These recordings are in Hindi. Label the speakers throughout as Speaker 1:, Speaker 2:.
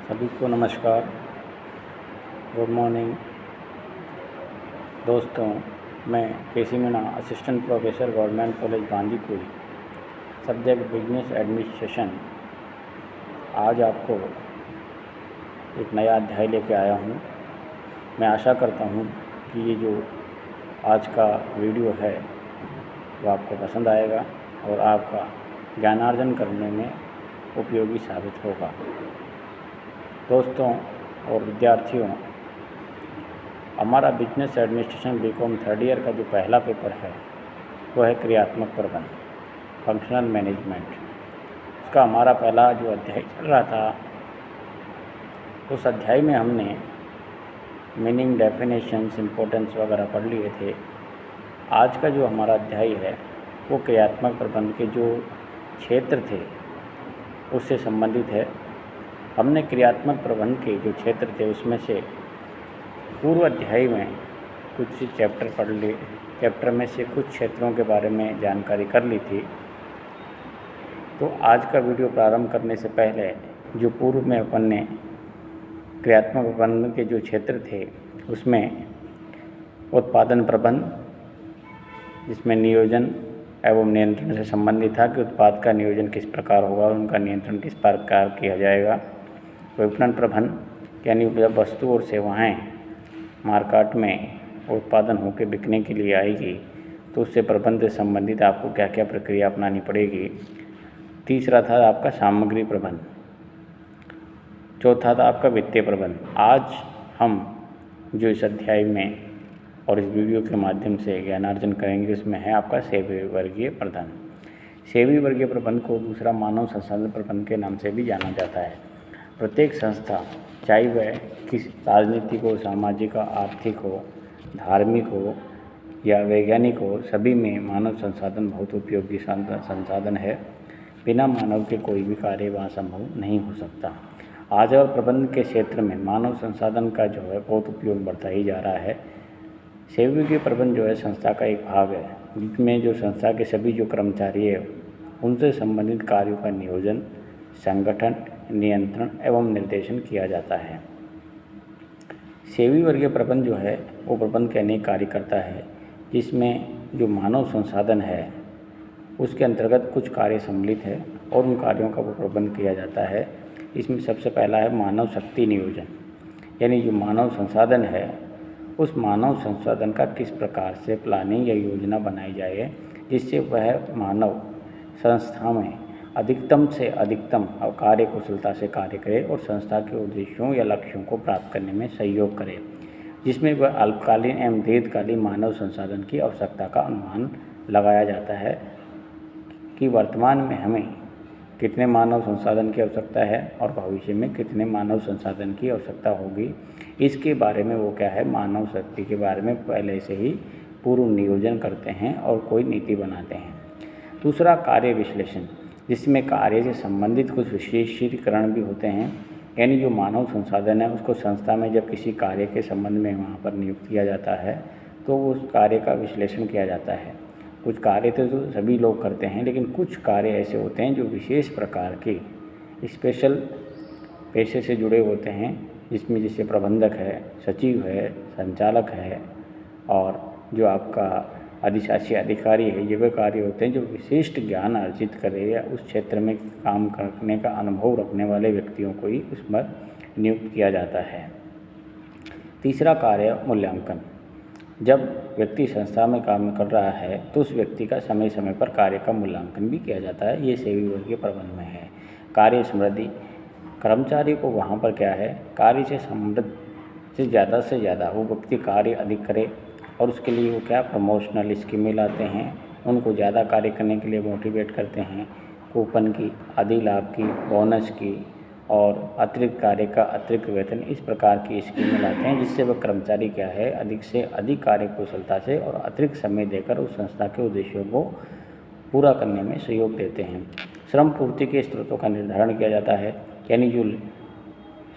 Speaker 1: सभी को नमस्कार, गुड मॉर्निंग दोस्तों। मैं KC Meena, assistant professor government college Bandikui, subject business administration. आज आपको एक नया अध्याय लेके आया हूँ। मैं आशा करता हूँ कि ये जो आज का वीडियो है वो आपको पसंद आएगा और आपका ज्ञानार्जन करने में उपयोगी साबित होगा। दोस्तों और विद्यार्थियों, हमारा business administration BCom third year का जो पहला पेपर है वो है क्रियात्मक प्रबंधन, फंक्शनल मैनेजमेंट। उसका हमारा पहला जो अध्याय चल रहा था, उस अध्याय में हमने मीनिंग, डेफिनेशंस, इम्पोर्टेंस वगैरह पढ़ लिए थे। आज का जो हमारा अध्याय है वो क्रियात्मक प्रबंधन के जो क्षेत्र थे उससे संबंधित है। हमने क्रियात्मक प्रबंधन के जो क्षेत्र थे उसमें से पूर्व अध्याय में कुछ चैप्टर पढ़ लिए। चैप्टर में से कुछ क्षेत्रों के बारे में जानकारी कर ली थी। तो आज का वीडियो प्रारंभ करने से पहले जो पूर्व में अपन ने क्रियात्मक प्रबंधन के जो क्षेत्र थे उसमें उत्पादन प्रबंधन, जिसमें नियोजन एवं नियंत्रण से संबंधित था कि उत्पाद का नियोजन किस प्रकार होगा और उनका नियंत्रण किस प्रकार किया जाएगा। विपणन प्रबंधन यानी जब वस्तु और सेवाएं मार्केट में उत्पादन होकर बिकने के लिए आएगी तो उससे प्रबंध से संबंधित आपको क्या क्या प्रक्रिया अपनानी पड़ेगी। तीसरा था आपका सामग्री प्रबंधन। चौथा था आपका वित्तीय प्रबंधन। आज हम जो इस अध्याय में और इस वीडियो के माध्यम से ज्ञानार्जन करेंगे उसमें है आपका सेवी वर्गीय प्रबंधन। सेवी वर्गीय प्रबंधन को दूसरा मानव संसाधन प्रबंधन के नाम से भी जाना जाता है। प्रत्येक संस्था, चाहे वह किस राजनीतिक हो, सामाजिक हो, आर्थिक हो, धार्मिक हो या वैज्ञानिक हो, सभी में मानव संसाधन बहुत उपयोगी संसाधन है। बिना मानव के कोई भी कार्य वहाँ संभव नहीं हो सकता। आज और प्रबंधन के क्षेत्र में मानव संसाधन का जो है बहुत उपयोग बढ़ता ही जा रहा है। सेवी के प्रबंधन जो है संस्था का एक भाग है, जिसमें जो संस्था के सभी जो कर्मचारी है उनसे संबंधित कार्यों का नियोजन, संगठन, नियंत्रण एवं निर्देशन किया जाता है। सेवी वर्गीय प्रबंधन जो है वो प्रबंधन के अनेक कार्य करता है, जिसमें जो मानव संसाधन है उसके अंतर्गत कुछ कार्य सम्मिलित है और उन कार्यों का वो प्रबंधन किया जाता है। इसमें सबसे पहला है मानव शक्ति नियोजन, यानी जो मानव संसाधन है उस मानव संसाधन का किस प्रकार से प्लानिंग या योजना बनाई जाए जिससे वह मानव संस्था में अधिकतम से अधिकतम कार्य कुशलता से कार्य करे और संस्था के उद्देश्यों या लक्ष्यों को प्राप्त करने में सहयोग करे, जिसमें वह अल्पकालीन एवं दीर्घकालीन मानव संसाधन की आवश्यकता का अनुमान लगाया जाता है कि वर्तमान में हमें कितने मानव संसाधन की आवश्यकता है और भविष्य में कितने मानव संसाधन की आवश्यकता होगी। इसके बारे में वो क्या है, मानव शक्ति के बारे में पहले से ही पूर्व नियोजन करते हैं और कोई नीति बनाते हैं। दूसरा कार्य विश्लेषण, जिसमें कार्य से संबंधित कुछ विशेषीकरण भी होते हैं, यानी जो मानव संसाधन है उसको संस्था में जब किसी कार्य के संबंध में वहाँ पर नियुक्त किया जाता है तो उस कार्य का विश्लेषण किया जाता है। कुछ कार्य तो सभी लोग करते हैं, लेकिन कुछ कार्य ऐसे होते हैं जो विशेष प्रकार के स्पेशल पेशे से जुड़े होते हैं, जिसमें जैसे प्रबंधक है, सचिव है, संचालक है और जो आपका अधिशासी अधिकारी है, ये वे कार्य होते हैं जो विशिष्ट ज्ञान अर्जित करे या उस क्षेत्र में काम करने का अनुभव रखने वाले व्यक्तियों को ही उस पर नियुक्त किया जाता है। तीसरा कार्य मूल्यांकन। जब व्यक्ति संस्था में काम कर रहा है तो उस व्यक्ति का समय समय पर कार्य का मूल्यांकन भी किया जाता है। ये सेवी वर्गीय प्रबंधन में है। कार्य समृद्धि, कर्मचारी को वहाँ पर क्या है, कार्य से समृद्ध से ज़्यादा वो व्यक्ति कार्य अधिक करे और उसके लिए वो क्या प्रमोशनल स्कीमें लाते हैं, उनको ज़्यादा कार्य करने के लिए मोटिवेट करते हैं, कूपन की, आदि लाभ की, बोनस की और अतिरिक्त कार्य का अतिरिक्त वेतन, इस प्रकार की स्कीमें लाते हैं, जिससे वह कर्मचारी क्या है अधिक से अधिक कार्य कुशलता से और अतिरिक्त समय देकर उस संस्था के उद्देश्यों को पूरा करने में सहयोग देते हैं। श्रम पूर्ति के स्रोतों का निर्धारण किया जाता है, यानी जो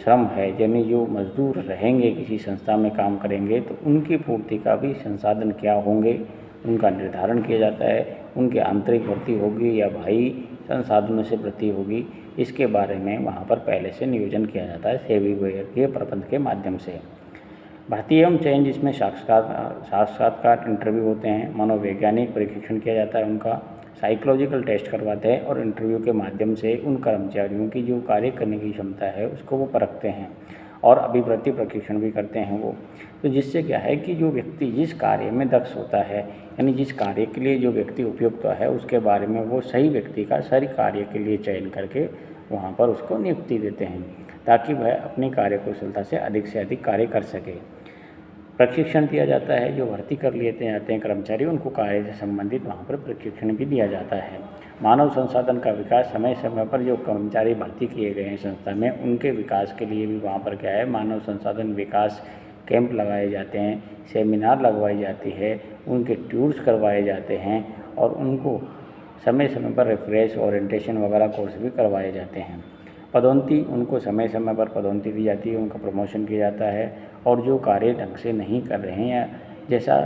Speaker 1: श्रम है, यानी जो मजदूर रहेंगे किसी संस्था में काम करेंगे तो उनकी पूर्ति का भी संसाधन क्या होंगे उनका निर्धारण किया जाता है। उनकी आंतरिक भर्ती होगी या बाह्य संसाधनों से भर्ती होगी, इसके बारे में वहाँ पर पहले से नियोजन किया जाता है सेवी वर्गीय प्रबंध के माध्यम से। भर्ती एवं चयन जिसमें साक्षात्कार इंटरव्यू होते हैं, मनोवैज्ञानिक परीक्षण किया जाता है, उनका साइकोलॉजिकल टेस्ट करवाते हैं और इंटरव्यू के माध्यम से उन कर्मचारियों की जो कार्य करने की क्षमता है उसको वो परखते हैं और अभिवृत्ति प्रशिक्षण भी करते हैं वो। तो जिससे क्या है कि जो व्यक्ति जिस कार्य में दक्ष होता है, यानी जिस कार्य के लिए जो व्यक्ति उपयुक्त है उसके बारे में वो सही व्यक्ति का सही कार्य के लिए चयन करके वहाँ पर उसको नियुक्ति देते हैं ताकि वह अपनी कार्य कुशलता से अधिक कार्य कर सके। प्रशिक्षण दिया जाता है, जो भर्ती कर लेते जाते हैं कर्मचारी उनको कार्य से संबंधित वहाँ पर प्रशिक्षण भी दिया जाता है। मानव संसाधन का विकास, समय समय पर जो कर्मचारी भर्ती किए गए हैं संस्था में उनके विकास के लिए भी वहाँ पर क्या है मानव संसाधन विकास कैंप लगाए जाते हैं, सेमिनार लगवाई जाती है, उनके टूर्स करवाए जाते हैं और उनको समय समय पर रिफ्रेश ओरिएंटेशन वगैरह कोर्स भी करवाए जाते हैं। पदोन्नति, उनको समय समय पर पदोन्नति दी जाती है, उनका प्रमोशन किया जाता है और जो कार्य ढंग से नहीं कर रहे हैं या जैसा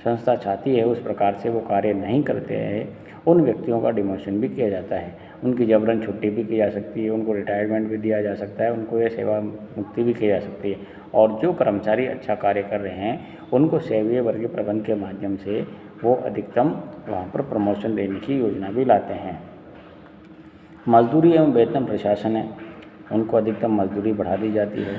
Speaker 1: संस्था चाहती है उस प्रकार से वो कार्य नहीं करते हैं उन व्यक्तियों का डिमोशन भी किया जाता है, उनकी जबरन छुट्टी भी की जा सकती है, उनको रिटायरमेंट भी दिया जा सकता है, उनको यह सेवा मुक्ति भी की जा सकती है। और जो कर्मचारी अच्छा कार्य कर रहे हैं उनको सेवीय वर्गीय प्रबंध के माध्यम से वो अधिकतम वहाँ पर प्रमोशन देने की योजना भी लाते हैं। मजदूरी एवं वेतन प्रशासन है, उनको अधिकतम मजदूरी बढ़ा दी जाती है,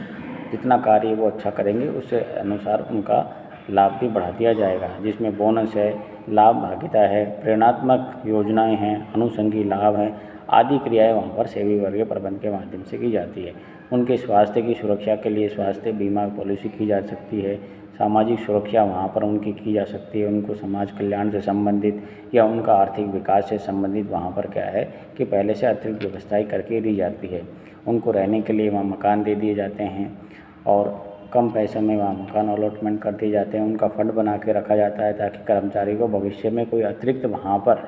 Speaker 1: जितना कार्य वो अच्छा करेंगे उससे अनुसार उनका लाभ भी बढ़ा दिया जाएगा, जिसमें बोनस है, लाभ भागिता है, प्रेरणात्मक योजनाएं हैं, अनुषंगी लाभ हैं आदि क्रियाएं वहाँ पर सेवी वर्गीय प्रबंध के माध्यम से की जाती है। उनके स्वास्थ्य की सुरक्षा के लिए स्वास्थ्य बीमा पॉलिसी की जा सकती है, सामाजिक सुरक्षा वहाँ पर उनकी की जा सकती है, उनको समाज कल्याण से संबंधित या उनका आर्थिक विकास से संबंधित वहाँ पर क्या है कि पहले से अतिरिक्त व्यवस्थाएं करके दी जाती है। उनको रहने के लिए वहाँ मकान दे दिए जाते हैं और कम पैसे में वहाँ मकान अलॉटमेंट कर दिए जाते हैं, उनका फंड बना के रखा जाता है ताकि कर्मचारी को भविष्य में कोई अतिरिक्त वहाँ पर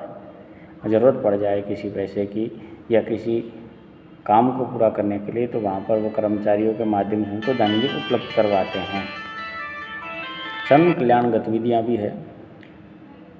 Speaker 1: ज़रूरत पड़ जाए किसी पैसे की या किसी काम को पूरा करने के लिए तो वहाँ पर वो कर्मचारियों के माध्यम से उनको धन भी उपलब्ध करवाते हैं। श्रम कल्याण गतिविधियाँ भी है,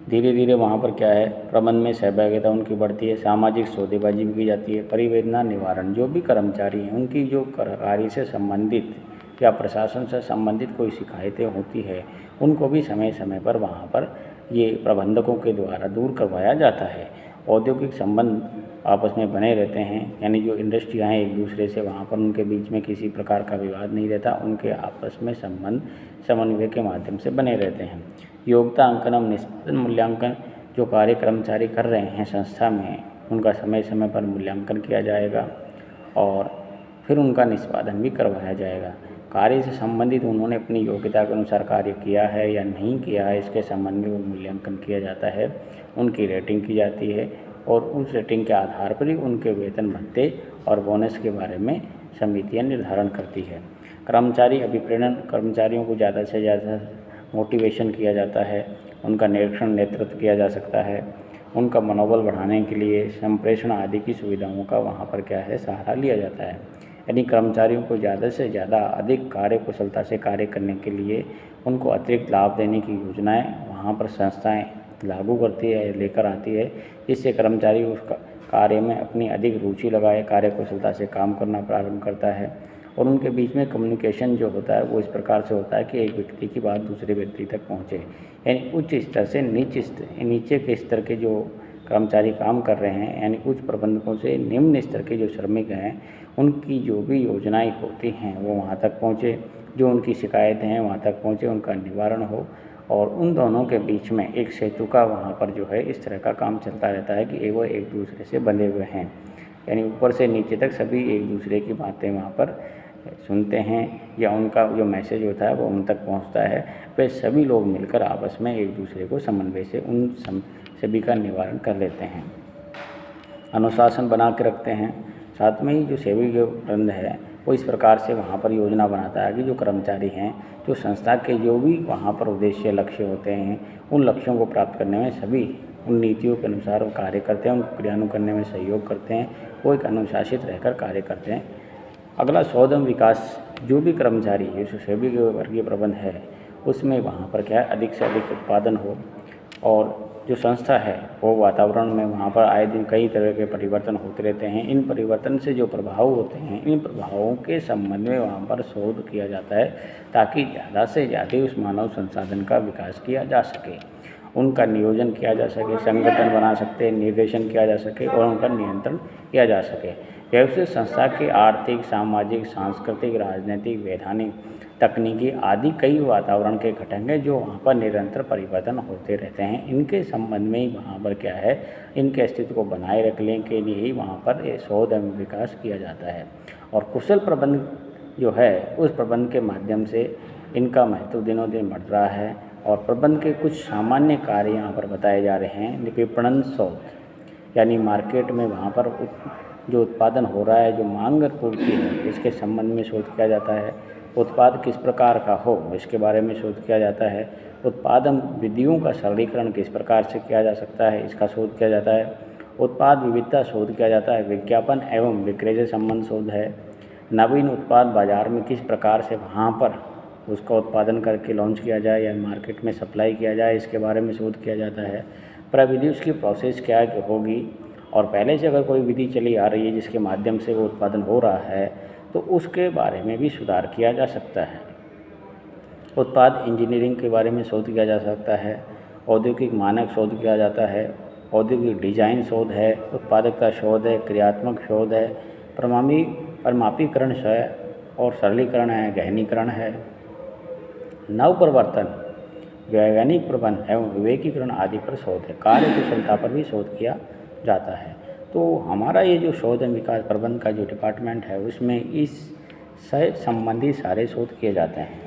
Speaker 1: धीरे धीरे वहाँ पर क्या है प्रबंध में सहभागिता उनकी बढ़ती है, सामाजिक सौदेबाजी भी की जाती है, परिवेदना निवारण, जो भी कर्मचारी हैं उनकी जो कार्य से संबंधित या प्रशासन से संबंधित कोई शिकायतें होती है उनको भी समय समय पर वहाँ पर ये प्रबंधकों के द्वारा दूर करवाया जाता है। औद्योगिक संबंध आपस में बने रहते हैं, यानी जो इंडस्ट्रियाँ हैं एक दूसरे से वहाँ पर उनके बीच में किसी प्रकार का विवाद नहीं रहता, उनके आपस में संबंध समन्वय के माध्यम से बने रहते हैं। योग्यता अंकन एवं निष्पादन मूल्यांकन, जो कार्य कर्मचारी कर रहे हैं संस्था में उनका समय समय पर मूल्यांकन किया जाएगा और फिर उनका निष्पादन भी करवाया जाएगा। कार्य से संबंधित उन्होंने अपनी योग्यता के अनुसार कार्य किया है या नहीं किया है इसके संबंध में मूल्यांकन किया जाता है, उनकी रेटिंग की जाती है और उस रेटिंग के आधार पर ही उनके वेतन भत्ते और बोनस के बारे में समितियां निर्धारण करती है। कर्मचारी अभिप्रेरण, कर्मचारियों को ज़्यादा से ज़्यादा मोटिवेशन किया जाता है, उनका निरीक्षण नेतृत्व किया जा सकता है, उनका मनोबल बढ़ाने के लिए संप्रेषण आदि की सुविधाओं का वहाँ पर क्या है सहारा लिया जाता है। यानी कर्मचारियों को ज़्यादा से ज़्यादा अधिक कार्य कुशलता से कार्य करने के लिए उनको अतिरिक्त लाभ देने की योजनाएं वहाँ पर संस्थाएं लागू करती है, लेकर आती है, जिससे कर्मचारी उस कार्य में अपनी अधिक रुचि लगाए, कार्य कुशलता से काम करना प्रारंभ करता है और उनके बीच में कम्युनिकेशन जो होता है वो इस प्रकार से होता है कि एक व्यक्ति की बात दूसरे व्यक्ति तक पहुँचे। यानी उच्च स्तर से नीचे के स्तर के जो कर्मचारी काम कर रहे हैं, यानी उच्च प्रबंधकों से निम्न स्तर के जो श्रमिक हैं उनकी जो भी योजनाएं होती हैं वो वहाँ तक पहुँचे, जो उनकी शिकायतें हैं वहाँ तक पहुँचे, उनका निवारण हो और उन दोनों के बीच में एक सेतु का वहाँ पर जो है इस तरह का काम चलता रहता है कि वो एक दूसरे से बंधे हुए हैं, यानी ऊपर से नीचे तक सभी एक दूसरे की बातें वहाँ पर सुनते हैं या उनका जो मैसेज होता है वो उन तक पहुँचता है। वे सभी लोग मिलकर आपस में एक दूसरे को समन्वय से उन सभी का निवारण कर लेते हैं, अनुशासन बना के रखते हैं। साथ में ही जो सेवी प्रबंध है वो इस प्रकार से वहाँ पर योजना बनाता है कि जो कर्मचारी हैं, जो संस्था के जो भी वहाँ पर उद्देश्य लक्ष्य होते हैं उन लक्ष्यों को प्राप्त करने में सभी उन नीतियों के अनुसार वो कार्य करते हैं, उनको क्रियान्वयन करने में सहयोग करते हैं, वो एक अनुशासित रहकर कार्य करते हैं। अगला शोध विकास, जो भी कर्मचारी है जो सेवी वर्गीय प्रबंध है उसमें वहाँ पर क्या है अधिक से अधिक उत्पादन हो और जो संस्था है वो वातावरण में वहाँ पर आए दिन कई तरह के परिवर्तन होते रहते हैं। इन परिवर्तन से जो प्रभाव होते हैं, इन प्रभावों के संबंध में वहाँ पर शोध किया जाता है ताकि ज़्यादा से ज़्यादा उस मानव संसाधन का विकास किया जा सके, उनका नियोजन किया जा सके, संगठन बना सकते, निर्देशन किया जा सके और उनका नियंत्रण किया जा सके। व्यवसायिक संस्था के आर्थिक, सामाजिक, सांस्कृतिक, राजनीतिक, वैधानिक, तकनीकी आदि कई वातावरण के घटक हैं जो वहाँ पर निरंतर परिवर्तन होते रहते हैं। इनके संबंध में ही वहाँ पर क्या है, इनके अस्तित्व को बनाए रखने के लिए ही वहाँ पर ये शोध एवं विकास किया जाता है। और कुशल प्रबंध जो है उस प्रबंध के माध्यम से इनका महत्व दिनों दिन बढ़ रहा है। और प्रबंध के कुछ सामान्य कार्य यहाँ पर बताए जा रहे हैं। विपणन शोध, यानी मार्केट में वहाँ पर जो उत्पादन हो रहा है, जो मांग और पूर्ति है, इसके संबंध में शोध किया जाता है। उत्पाद किस प्रकार का हो इसके बारे में शोध किया जाता है। उत्पादन विधियों का सरलीकरण किस प्रकार से किया जा सकता है, इसका शोध किया जाता है। उत्पाद विविधता शोध किया जाता है। विज्ञापन एवं विक्रय से संबंध शोध है। नवीन उत्पाद बाजार में किस प्रकार से वहाँ पर उसका उत्पादन करके लॉन्च किया जाए या मार्केट में सप्लाई किया जाए, इसके बारे में शोध किया जाता है। प्रविधि, उसकी प्रोसेस क्या होगी, और पहले से अगर कोई विधि चली आ रही है जिसके माध्यम से वो उत्पादन हो रहा है तो उसके बारे में भी सुधार किया जा सकता है। उत्पाद इंजीनियरिंग के बारे में शोध किया जा सकता है। औद्योगिक मानक शोध किया जाता है। औद्योगिक डिजाइन शोध है। उत्पादकता शोध है। क्रियात्मक शोध है। परिमापीकरण है और सरलीकरण है। गहनीकरण है। नवप्रवर्तन, वैज्ञानिक प्रबंध एवं विवेकीकरण आदि पर शोध है। कार्य कुशलता पर भी शोध किया जाता है। तो हमारा ये जो शोध एवं विकास प्रबंध का जो डिपार्टमेंट है उसमें इस से संबंधी सारे शोध किए जाते हैं।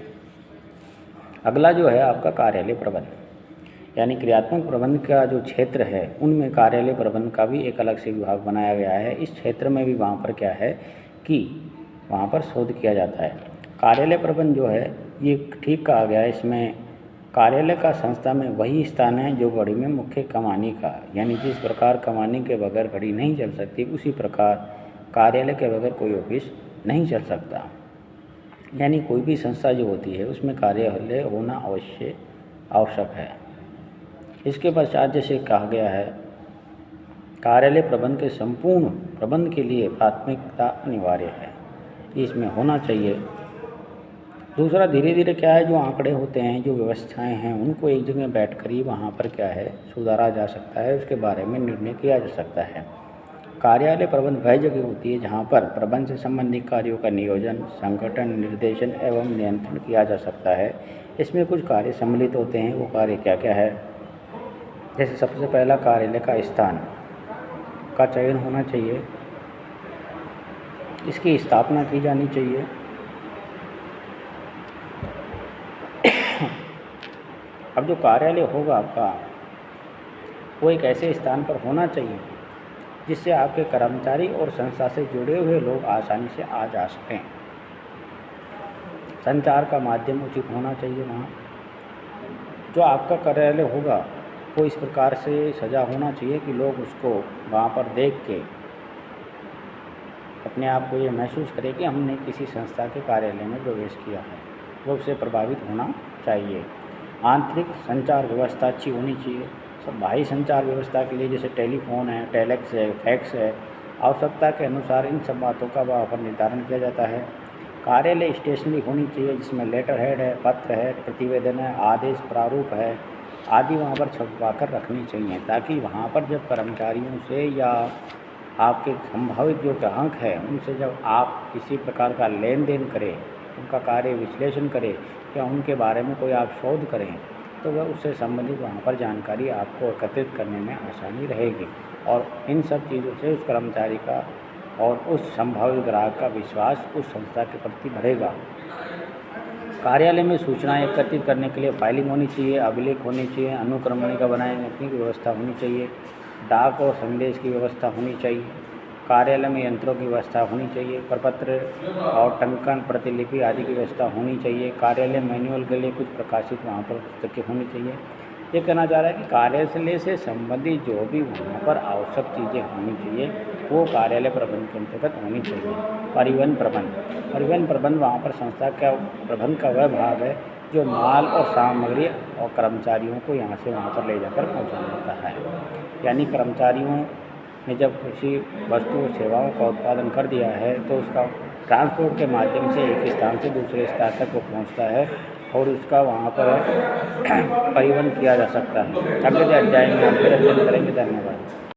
Speaker 1: अगला जो है आपका कार्यालय प्रबंध, यानी क्रियात्मक प्रबंध का जो क्षेत्र है उनमें कार्यालय प्रबंध का भी एक अलग से विभाग बनाया गया है। इस क्षेत्र में भी वहाँ पर क्या है कि वहाँ पर शोध किया जाता है। कार्यालय प्रबंध जो है ये ठीक कहा गया है, इसमें कार्यालय का संस्था में वही स्थान है जो घड़ी में मुख्य कमानी का, यानी जिस प्रकार कमानी के बगैर घड़ी नहीं चल सकती उसी प्रकार कार्यालय के बगैर कोई ऑफिस नहीं चल सकता। यानी कोई भी संस्था जो होती है उसमें कार्यालय होना आवश्यक है। इसके पश्चात जैसे कहा गया है, कार्यालय प्रबंध के संपूर्ण प्रबंध के लिए प्राथमिकता अनिवार्य है, इसमें होना चाहिए। दूसरा, धीरे धीरे क्या है, जो आंकड़े होते हैं, जो व्यवस्थाएं हैं, उनको एक जगह बैठकर ही वहाँ पर क्या है सुधारा जा सकता है, उसके बारे में निर्णय किया जा सकता है। कार्यालय प्रबंध वह जगह होती है जहाँ पर प्रबंध से संबंधित कार्यों का नियोजन, संगठन, निर्देशन एवं नियंत्रण किया जा सकता है। इसमें कुछ कार्य सम्मिलित होते हैं। वो कार्य क्या क्या है, जैसे सबसे पहला कार्यालय का स्थान का चयन होना चाहिए, इसकी स्थापना की जानी चाहिए। अब जो कार्यालय होगा आपका वो एक ऐसे स्थान पर होना चाहिए जिससे आपके कर्मचारी और संस्था से जुड़े हुए लोग आसानी से आ जा सकें। संचार का माध्यम उचित होना चाहिए। वहाँ जो आपका कार्यालय होगा वो इस प्रकार से सजा होना चाहिए कि लोग उसको वहाँ पर देख के अपने आप को ये महसूस करें कि हमने किसी संस्था के कार्यालय में प्रवेश किया है, वो उससे प्रभावित होना चाहिए। आंतरिक संचार व्यवस्था अच्छी होनी चाहिए। सब बाहरी संचार व्यवस्था के लिए जैसे टेलीफोन है, टेलेक्स है, फैक्स है, आवश्यकता के अनुसार इन सब बातों का वहाँ पर निर्धारण किया जाता है। कार्यालय स्टेशनरी होनी चाहिए जिसमें लेटर हेड है, पत्र है, प्रतिवेदन है, आदेश प्रारूप है आदि वहाँ पर छपवा कर रखनी चाहिए, ताकि वहाँ पर जब कर्मचारियों से या आपके संभावित जो ग्राहक हैं उनसे जब आप किसी प्रकार का लेन देन करें, उनका कार्य विश्लेषण करें या उनके बारे में कोई आप शोध करें तो वह उससे संबंधित वहाँ पर जानकारी आपको एकत्रित करने में आसानी रहेगी और इन सब चीज़ों से उस कर्मचारी का और उस संभावित ग्राहक का विश्वास उस संस्था के प्रति बढ़ेगा। कार्यालय में सूचनाएं एकत्रित करने के लिए फाइलिंग होनी चाहिए, अभिलेख होनी चाहिए, अनुक्रमणिका बनाने की व्यवस्था होनी चाहिए, डाक और संदेश की व्यवस्था होनी चाहिए, कार्यालय में यंत्रों की व्यवस्था होनी चाहिए, प्रपत्र और टंकन प्रतिलिपि आदि की व्यवस्था होनी चाहिए। कार्यालय मैनुअल के लिए कुछ प्रकाशित वहाँ पर पुस्तकें होनी चाहिए। ये कहना चाह रहा है कि कार्यालय से संबंधित जो भी वहाँ पर आवश्यक चीज़ें होनी चाहिए वो कार्यालय प्रबंध के अंतर्गत होनी चाहिए। परिवहन प्रबंध वहाँ पर संस्था का प्रबंध का वह भाग है जो माल और सामग्री और कर्मचारियों को यहाँ से वहाँ पर ले जाकर पहुँचाना होता है। यानी कर्मचारियों ने जब किसी वस्तु और सेवाओं का उत्पादन कर दिया है तो उसका ट्रांसपोर्ट के माध्यम से एक स्थान से दूसरे स्थान तक वो पहुँचता है और उसका वहाँ पर परिवहन किया जा सकता है। अगले अध्याय में हम फिर अध्ययन करेंगे। धन्यवाद।